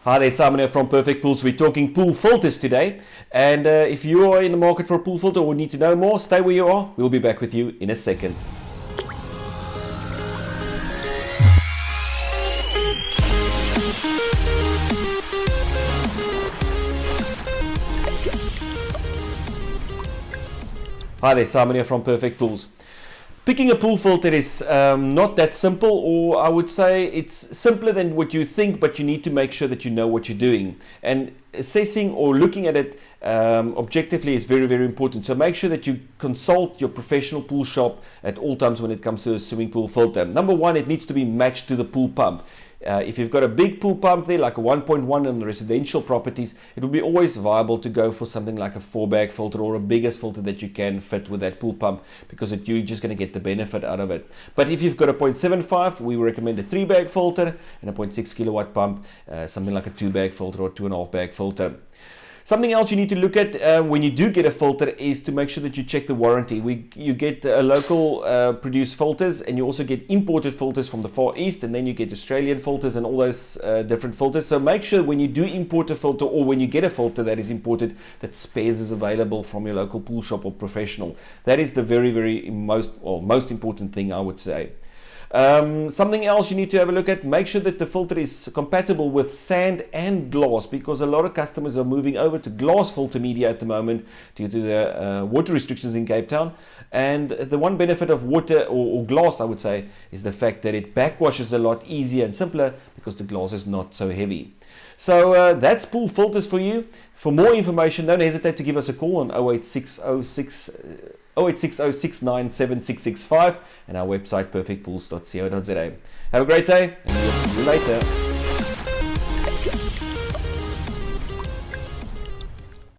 Hi there, Simon here from Perfect Pools. We're talking pool filters today. And if you are in the market for a pool filter or need to know more, stay where you are. We'll be back with you in a second. Hi there, Simon here from Perfect Pools. Picking a pool filter is not that simple, or I would say it's simpler than what you think, but you need to make sure that you know what you're doing. And assessing or looking at it objectively is very, very important. So make sure that you consult your professional pool shop at all times when it comes to a swimming pool filter. Number one, it needs to be matched to the pool pump. If you've got a big pool pump there, like a 1.1 on residential properties, it will be always viable to go for something like a 4-bag filter or a biggest filter that you can fit with that pool pump, because you're just going to get the benefit out of it. But if you've got a 0.75, we recommend a 3-bag filter, and a 0.6 kilowatt pump, something like a 2-bag filter or 2.5-bag filter. Something else you need to look at when you do get a filter is to make sure that you check the warranty. You get local produced filters, and you also get imported filters from the Far East, and then you get Australian filters and all those different filters. So make sure when you do import a filter, or when you get a filter that is imported, that spares is available from your local pool shop or professional. That is the very most important thing, I would say. Something else you need to have a look at, make sure that the filter is compatible with sand and glass, because a lot of customers are moving over to glass filter media at the moment due to the water restrictions in Cape Town. And the one benefit of water or glass, I would say, is the fact that it backwashes a lot easier and simpler because the glass is not so heavy. So that's pool filters for you. For more information, don't hesitate to give us a call on 0860697665 and our website perfectpools.co.za. Have a great day, and we'll see you later.